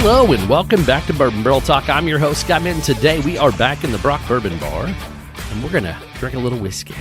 Hello and welcome back to Bourbon Barrel Talk. I'm your host, Scott Minton. Today we are back in the Brock Bourbon Bar, and we're going to drink a little whiskey.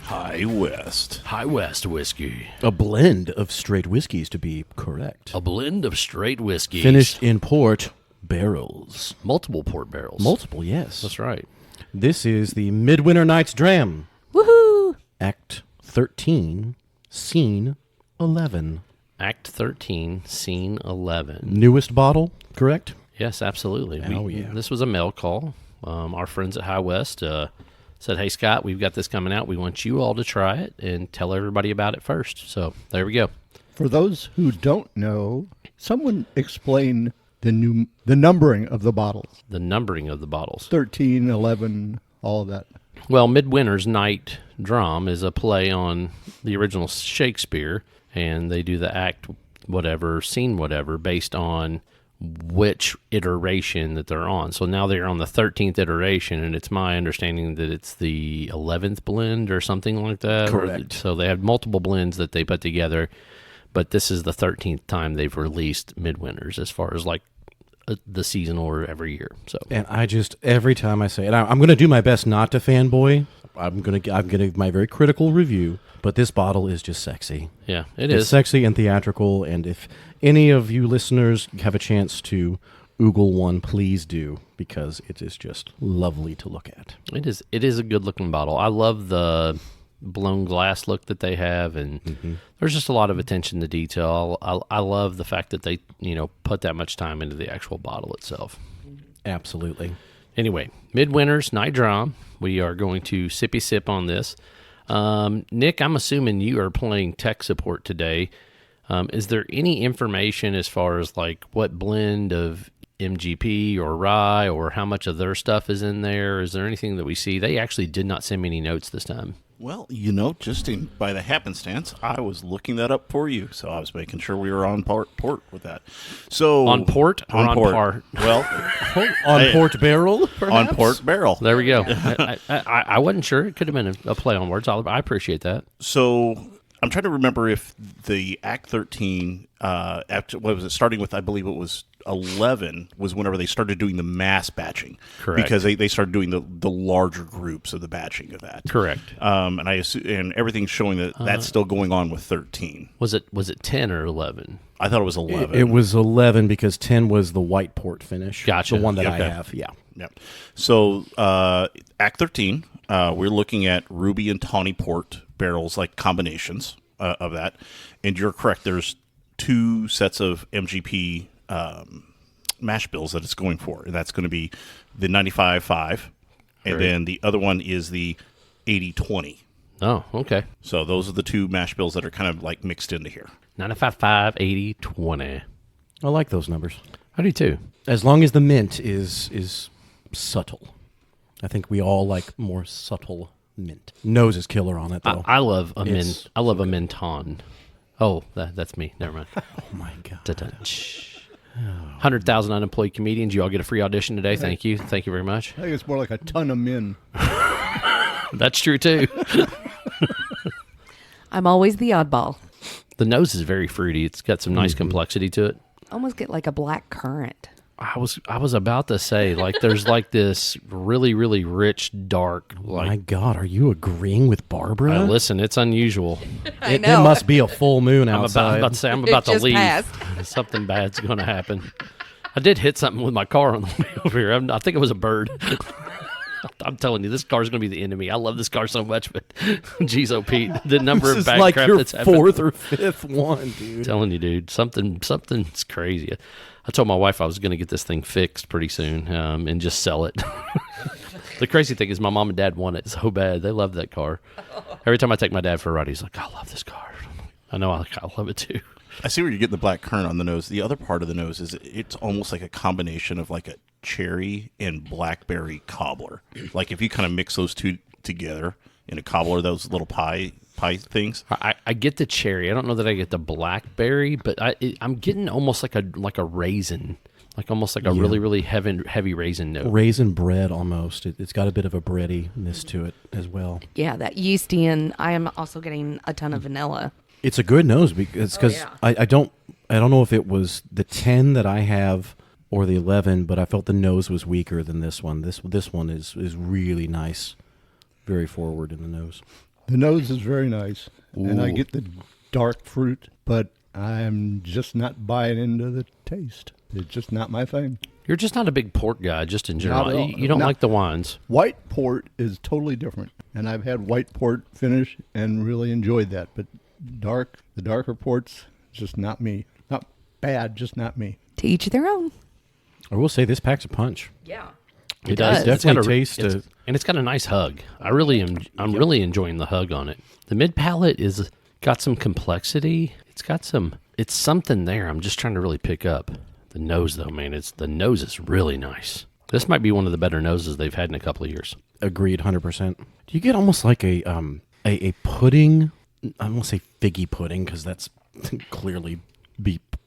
High West. High West whiskey. A blend of straight whiskeys, to be correct. A blend of straight whiskeys. Finished in port barrels. Multiple port barrels. Multiple, yes. That's right. This is the Midwinter Night's Dram. Woohoo! Act 13, Scene 11. Act 13, Scene 11. Newest bottle, correct? Yes, absolutely. Oh, yeah. This was a mail call. Our friends at High West said, hey, Scott, we've got this coming out. We want you all to try it and tell everybody about it first. So there we go. For those who don't know, someone explain the numbering of the bottles. The numbering of the bottles. 13, 11, all of that. Well, Midwinter's Night Dram is a play on the original Shakespeare, and they do the act whatever, scene whatever, based on which iteration that they're on. So now they're on the 13th iteration, and it's my understanding that it's the 11th blend or something like that. Correct. So they have multiple blends that they put together, but this is the 13th time they've released Midwinters as far as like the season or every year. So And I just, every time I say it, I'm going to do my best not to fanboy. I'm going to give my very critical review, but this bottle is just sexy. yeah, It's is. sexy and theatrical, and if any of you listeners have a chance to oogle one, please do, because it is just lovely to look at. It is a good looking bottle. I love the blown glass look that they have, and there's just a lot of attention to detail. I love the fact that they put that much time into the actual bottle itself. Absolutely. Anyway, Midwinter's Night Dram. We are going to sippy sip on this. Nick, I'm assuming you are playing tech support today. Is there any information as far as like what blend of MGP or rye or how much of their stuff is in there? Is there anything that we see? They actually did not send me any notes this time. Well, just by the happenstance, I was looking that up for you, so I was making sure we were on port with that. So On port or on par? Well, On port barrel, perhaps? on port barrel. There we go. I wasn't sure. It could have been a play on words. I appreciate that. So I'm trying to remember if the Act 13, what was it? Starting with, I believe it was 11, was whenever they started doing the mass batching. Correct. Because they started doing the larger groups of the batching of that. Correct. And I assume, and everything's showing that that's still going on with 13. Was it 10 or 11? I thought it was 11. It was 11 because 10 was the white port finish. Gotcha. The one that Yep, I yep. have, yeah. Yep. So Act 13, we're looking at ruby and tawny port barrels, like combinations of that. And you're correct. There's two sets of MGP mash bills that it's going for. And that's going to be the 95.5, and then the other one is the 80-20. Oh, okay. So those are the two mash bills that are kind of like mixed into here. 95.5, 80, 20. I like those numbers. I do too. As long as the mint is subtle. I think we all like more subtle mint. Nose is killer on it, though. I love a It's I love a menton. Oh, that's me. Never mind. Oh, my God. Ta-ta. 100,000 unemployed comedians. You all get a free audition today. Thank you. Thank you very much. I think it's more like a ton of men. That's true too. I'm always the oddball. The nose is very fruity. It's got some nice complexity to it. Almost get like a black currant. I was about to say, like, there's like this really, really rich, dark, like, My God, are you agreeing with Barbara? listen, it's unusual. I It know. must be a full moon I'm outside. about to say, I'm It about to just leave. passed. Something bad's going to happen. I did hit something with my car on the way over here. I think it was a bird. I'm telling you, this car's going to be the enemy. I love this car so much, but geez, oh Pete, the number This of is bad like crap your that's happened. fourth or fifth one, dude. Telling you, dude, something's crazy. I told my wife I was going to get this thing fixed pretty soon and just sell it. The crazy thing is my mom and dad want it so bad. They love that car. Every time I take my dad for a ride, he's like, I love this car. I know I love it too. I see where you're getting the black currant on the nose. The other part of the nose is it's almost like a combination of like a cherry and blackberry cobbler. Like if you kind of mix those two together in a cobbler, those little pie things. I get the cherry. I don't know that I get the blackberry, but I'm getting almost like a raisin, like almost like a really, really heavy raisin note. Raisin bread almost. It's got a bit of a breadiness to it as well. Yeah, that yeasty, and I am also getting a ton of vanilla. It's a good nose because yeah. I don't I don't know if it was the 10 that I have or the 11, but I felt the nose was weaker than this one. This one is really nice, very forward in the nose. The nose is very nice, and I Ooh. get the dark fruit, but I'm just not buying into the taste. It's just not my thing. You're just not a big port guy, just in Not general. at all. You don't Not- like the wines. White port is totally different, and I've had white port finish and really enjoyed that. But the darker ports, just not me. Not bad, just not me. To each their own. I will say this packs a punch. Yeah. It does. It's Definitely got a- taste it's- and it's got a nice hug. I really am. I'm really enjoying the hug on it. The mid palate is got some complexity. It's got some. It's something there. I'm just trying to really pick up the nose, though, man. The nose is really nice. This might be one of the better noses they've had in a couple of years. Agreed, 100%. Do you get almost like a pudding? I don't want to say figgy pudding because that's clearly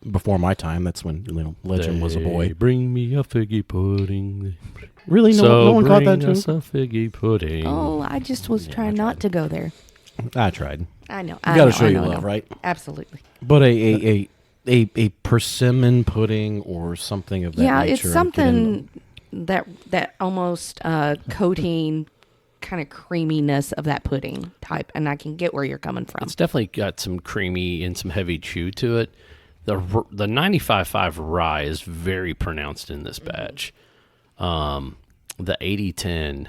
before my time. That's when Legend was a boy. Bring me a figgy pudding. Really, no one caught that bring us too. a figgy pudding. Oh, I just was trying not to go there. I tried. I know. You got to show your love, right? Absolutely. But a persimmon pudding or something of that Yeah, nature. it's I'm something that almost coating kind of creaminess of that pudding type, and I can get where you're coming from. It's definitely got some creamy and some heavy chew to it. The 95.5 rye is very pronounced in this batch. The 80-10,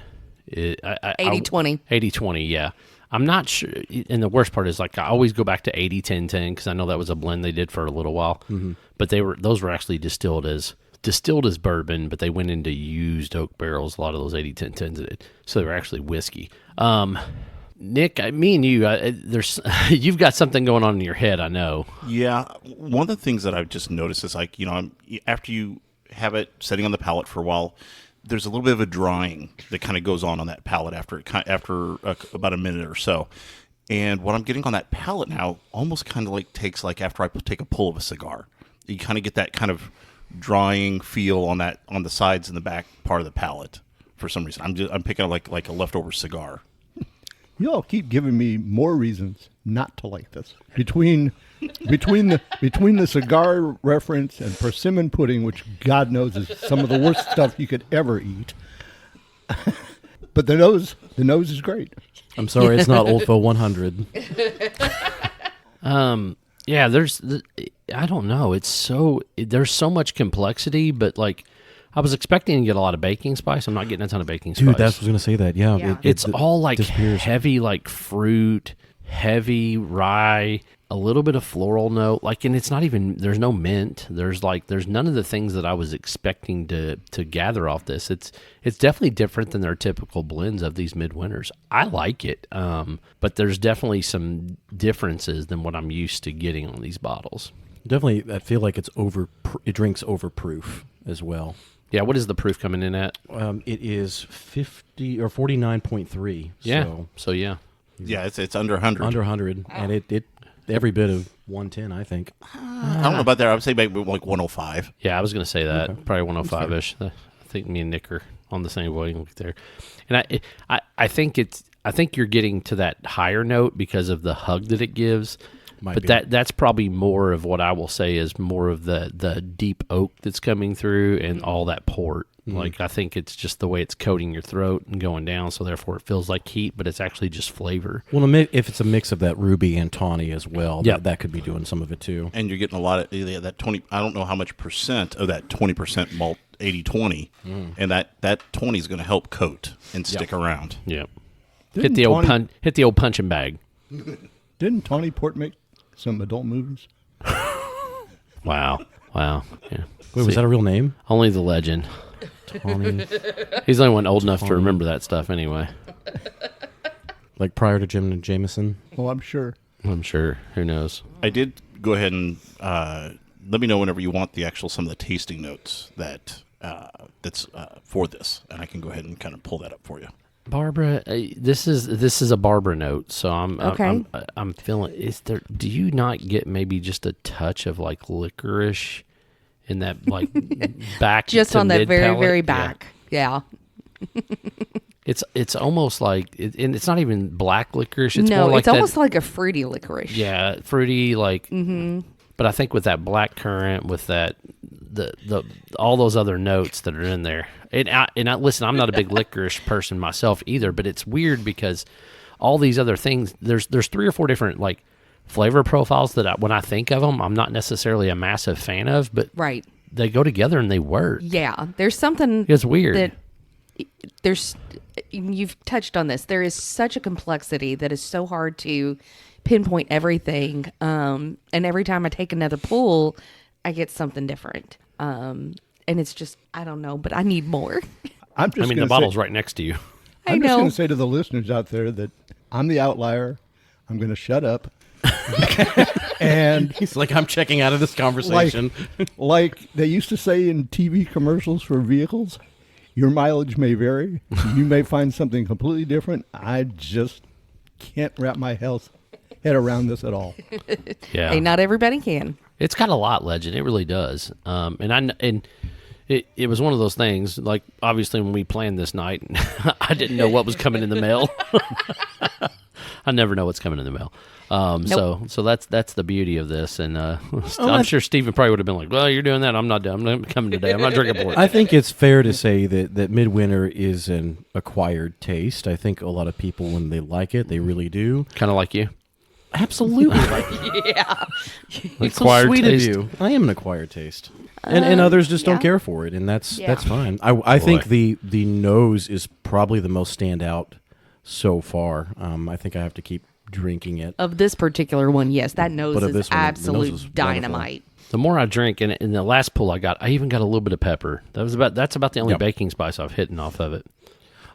80-20. 80-20, yeah. I'm not sure. And the worst part is, like, I always go back to 80-10-10 because I know that was a blend they did for a little while. Mm-hmm. But those were actually distilled as bourbon, but they went into used oak barrels. A lot of those 80-10-10s did, so they were actually whiskey. Nick, me and you, there's you've got something going on in your head. I know. Yeah, one of the things that I've just noticed is like, after you have it sitting on the palate for a while, there's a little bit of a drying that kind of goes on that palate after about a minute or so. And what I'm getting on that palate now almost kind of like takes like after I take a pull of a cigar. You kind of get that kind of drying feel on the sides and the back part of the palate for some reason. I'm picking up like a leftover cigar. You all keep giving me more reasons not to like this. Between the cigar reference and persimmon pudding, which God knows is some of the worst stuff you could ever eat. But the nose is great. I'm sorry, it's not Old Fo 100. Yeah, I don't know. There's so much complexity, but like I was expecting to get a lot of baking spice. I'm not getting a ton of baking spice. Dude, I was going to say that. Yeah, Yeah. It's all like disappears. heavy, like fruit, heavy rye, a little bit of floral note. Like, and it's not even. There's no mint. There's none of the things that I was expecting to gather off this. It's definitely different than their typical blends of these midwinters. I like it, but there's definitely some differences than what I'm used to getting on these bottles. Definitely, I feel like it drinks overproof as well. Yeah, what is the proof coming in at? It is 50 or 49.3. Yeah, so yeah. Yeah, it's under 100. Under 100, and it every bit of 110, I think. I don't know about that. I would say maybe like 105. Yeah, I was going to say that. Probably 105-ish. I think me and Nick are on the same wavelength there. And I think you're getting to that higher note because of the hug that it gives. Might be. That's probably more of what I will say is more of the deep oak that's coming through and all that port. Like, I think it's just the way it's coating your throat and going down, so therefore it feels like heat, but it's actually just flavor. Well, if it's a mix of that ruby and tawny as well, Yep. that could be doing some of it too. And you're getting a lot of that 20. I don't know how much percent of that 20% malt 80-20, and that 20 is going to help coat and stick around. Yeah. Didn't Hit the old punching bag. Didn't Tawny Port make some adult movies? Wow. Yeah. Wait, was that a real name? Only the legend. Tawny, He's the only one old enough to remember that stuff anyway. like prior to Jim and Jameson. Oh, I'm sure. I'm sure. Who knows? I did go ahead and let me know whenever you want some of the tasting notes that's for this, and I can go ahead and kind of pull that up for you. Barbara, this is a Barbara note, so Okay. I'm feeling. Is there? Do you not get maybe just a touch of like licorice in that like back? Just to on that mid very, palate? very Yeah. back. Yeah. It's almost like, and it's not even black licorice. It's No, more like it's almost that, like a fruity licorice. yeah, fruity, like But I think with that black currant, with that the all those other notes that are in there, listen, I'm not a big licorice person myself either, but it's weird because all these other things, there's 3 or 4 different like flavor profiles that when I think of them, I'm not necessarily a massive fan of, but Right. they go together and they work. Yeah. There's something. It's weird. That you've touched on this. There is such a complexity that is so hard to pinpoint everything. And every time I take another pull, I get something different. And it's just, I don't know, but I need more. I'm just I mean, gonna the bottle's say, right next to you. I I'm just know. going to say to the listeners out there that I'm the outlier. I'm going to shut up. And He's like, I'm checking out of this conversation. like they used to say in TV commercials for vehicles, your mileage may vary. You may find something completely different. I just can't wrap my head around this at all. Yeah. Hey, not everybody can. It's got a lot, Legend. It really does. And it was one of those things. Like obviously, when we planned this night, I didn't know what was coming in the mail. I never know what's coming in the mail. So that's the beauty of this. And I'm sure Stephen probably would have been like, "Well, you're doing that. I'm not done. I'm not coming today. I'm not drinking port." I think it's fair to say that Midwinter is an acquired taste. I think a lot of people, when they like it, they really do. Kind of like you. Absolutely. Yeah. It's so Acquired sweet taste. of you. I am an acquired taste. And others just don't yeah. care for it, and that's Yeah. fine. I think Boy. the nose is probably the most standout so far. I think I have to keep drinking it. Of this particular one, yes, that nose But of is this one, the nose absolute is wonderful. dynamite. The more I drink, and in the last pull I even got a little bit of pepper. That's about the only Yep. baking spice I've hit off of it.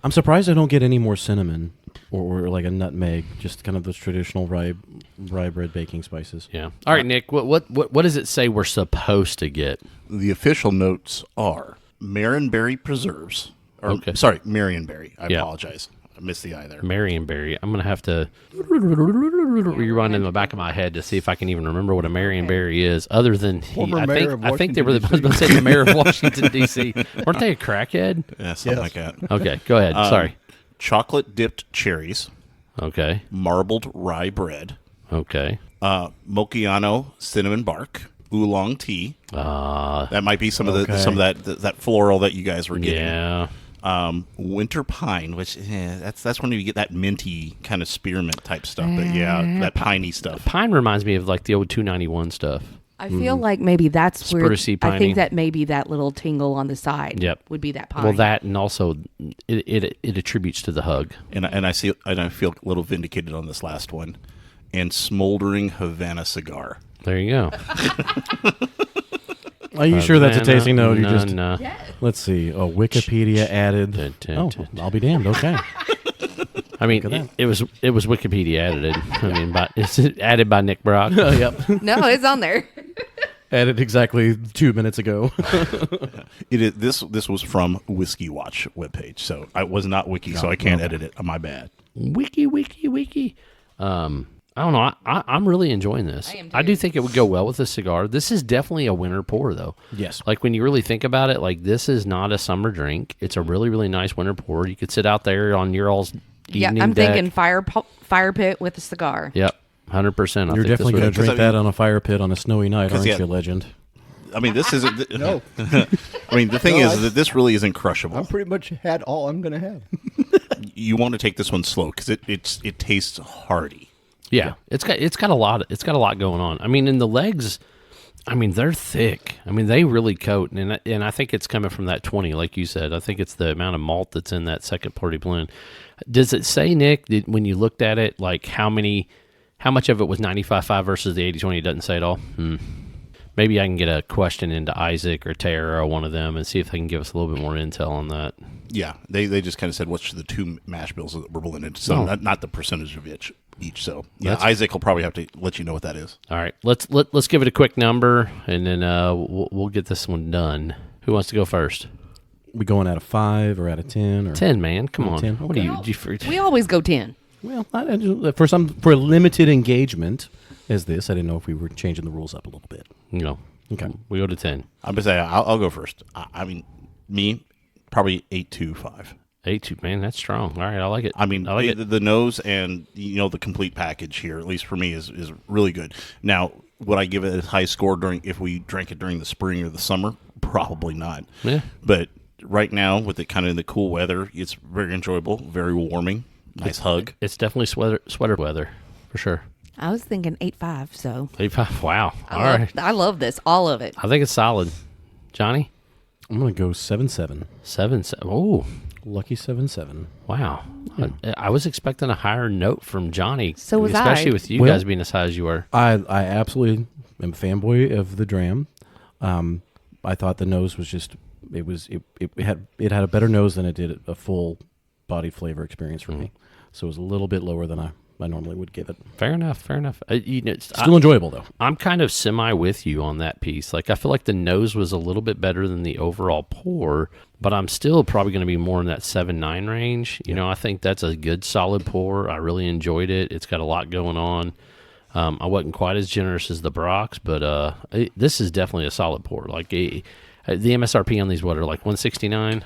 I'm surprised I don't get any more cinnamon or like a nutmeg, just kind of those traditional rye bread baking spices. Yeah. All right, Nick. What does it say we're supposed to get? The official notes are Marionberry preserves. Or, Okay. Sorry, Marionberry. I Yeah. apologize. I missed the I there. Marionberry. I'm gonna have to rerun in the back of my head to see if I can even remember what a Marionberry is, other than Former mayor of I think they were the, I Washington, was about to say the mayor of Washington D.C. Weren't they a crackhead? Yeah, something Yes. like that. Okay, go ahead. Sorry. Chocolate dipped cherries, Okay. marbled rye bread, Okay. Mochiano cinnamon bark, oolong tea. That might be some of that floral that you guys were getting. Yeah. Winter pine, which that's when you get that minty kind of spearmint type stuff. But yeah, that piney stuff. Pine reminds me of like the old 291 stuff. I feel like maybe that's where Sprucey, I piney. think that maybe that little tingle on the side Yep. would be that pine. Well, that and also it attributes to the hug. And I feel a little vindicated on this last one. And smoldering Havana cigar. There you go. Are you sure that's a tasting note? You No, just no. let's see. Oh, Wikipedia added. Oh, I'll be damned. Okay. I mean, it was Wikipedia edited. I mean, it's added by Nick Brock. Yep. no, it's on there. Added exactly 2 minutes ago. This was from Whiskey Watch webpage, so I was not wiki, so I can't edit it. My bad. Wiki. I don't know. I'm really enjoying this. I do think it would go well with a cigar. This is definitely a winter pour, though. Yes. Like when you really think about it, like this is not a summer drink. It's a really, really nice winter pour. You could sit out there on your all's Yeah, evening I'm deck. thinking fire pit with a cigar. Yep, 100%. You're definitely going to drink I mean- that on a fire pit on a snowy night, aren't yeah. you, Legend? I mean, this isn't. No, I mean, the thing No, is that this really isn't crushable. I'm pretty much had all I'm going to have. You want to take this one slow because it tastes hearty. Yeah, it's got a lot going on. I mean, in the legs, I mean they're thick. I mean they really coat, and I think it's coming from that 20, like you said. I think it's the amount of malt that's in that second party blend. Does it say, Nick, when you looked at it, like how much of it was 95.5 versus the 80/20? It doesn't say at all. Maybe I can get a question into Isaac or Tara or one of them and see if they can give us a little bit more intel on that. Yeah, they just kind of said what's the two mash bills that were blended, so not the percentage of each. So yeah, Isaac will probably have to let you know what that is. All right, let's give it a quick number and then we'll get this one done. Who wants to go first? We going out of 5 or out of 10 or 10, man. Come on. 10. What are you? We always go 10. Well, for a limited engagement as this, I didn't know if we were changing the rules up a little bit. No. Okay. We go to 10. I'm gonna say I'll go first. I mean, me probably 8.25. 8, man, that's strong. All right, I like it. I mean, I like it. the nose and the complete package here, at least for me, is really good. Now, would I give it a high score if we drank it during the spring or the summer? Probably not. Yeah. But right now, with it kind of in the cool weather, it's very enjoyable, very warming, nice hug. It's definitely sweater weather for sure. I was thinking 8.5. So 8.5. Wow. All I right. love this, all of it. I think it's solid. Johnny? I'm going to go 7-7. 7. Oh, Lucky 7-7. wow. I was expecting a higher note from Johnny. So was especially I. with you Well- guys being as high as you were. I absolutely am a fanboy of the Dram. I thought the nose was just it had a better nose than it did a full body flavor experience for me. So it was a little bit lower than I normally would give it. Fair enough. Still enjoyable though. I'm kind of semi with you on that piece. Like, I feel like the nose was a little bit better than the overall pour, but I'm still probably going to be more in that 7-9 range. You know, I think that's a good solid pour. I really enjoyed it. It's got a lot going on. I wasn't quite as generous as the Brock's, but this is definitely a solid pour. Like, the MSRP on these, what, are like 169?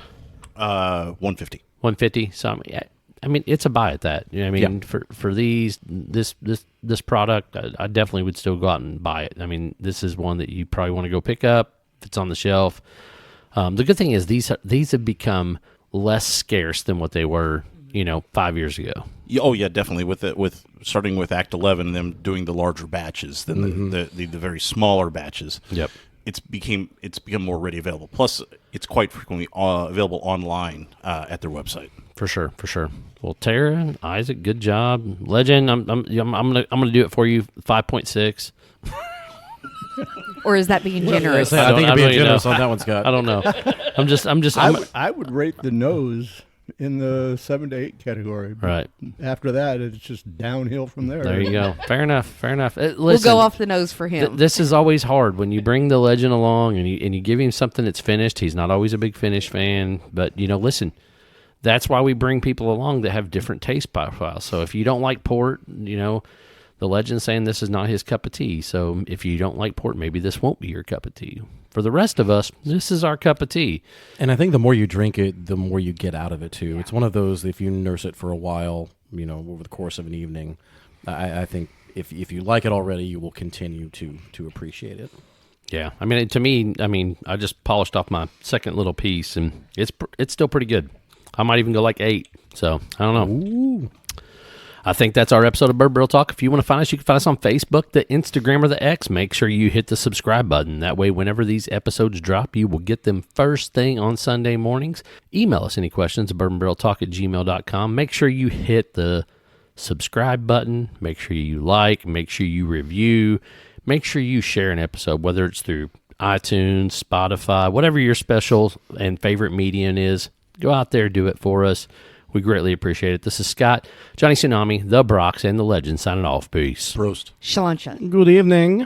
150. 150. So I mean, it's a buy at that. You know what I mean, for this product, I definitely would still go out and buy it. I mean, this is one that you probably want to go pick up if it's on the shelf. The good thing is these have become less scarce than what they were, 5 years ago. Oh yeah, definitely. With starting with Act 11, them doing the larger batches than the very smaller batches. Yep. It's become more ready available. Plus, it's quite frequently available online at their website. For sure. Well, Tara, Isaac, good job. Legend, I'm gonna do it for you. 5.6. Or is that being generous? I think you're being really generous know. on that one, Scott. I don't know. I would rate the nose in the 7 to 8 category. But Right. after that, it's just downhill from there. There you go. Fair enough. Listen, We'll go off the nose for him. This is always hard when you bring the legend along and you give him something that's finished. He's not always a big finish fan, but listen, that's why we bring people along that have different taste profiles. So if you don't like port, the legend's saying this is not his cup of tea. So if you don't like port, maybe this won't be your cup of tea. For the rest of us, this is our cup of tea. And I think the more you drink it, the more you get out of it too. It's one of those, if you nurse it for a while, over the course of an evening, I think if you like it already, you will continue to appreciate it. Yeah, I mean, to me, I just polished off my second little piece, and it's still pretty good. I might even go like 8. So I don't know. Ooh. I think that's our episode of Bourbon Barrel Talk. If you want to find us, you can find us on Facebook, the Instagram, or the X. Make sure you hit the subscribe button. That way, whenever these episodes drop, you will get them first thing on Sunday mornings. Email us any questions at bourbonbarreltalk@gmail.com. Make sure you hit the subscribe button. Make sure you like. Make sure you review. Make sure you share an episode, whether it's through iTunes, Spotify, whatever your special and favorite medium is. Go out there, do it for us. We greatly appreciate it. This is Scott, Johnny Tsunami, the Brox, and the Legend signing off. Peace. Prost. Shalancha. Good evening.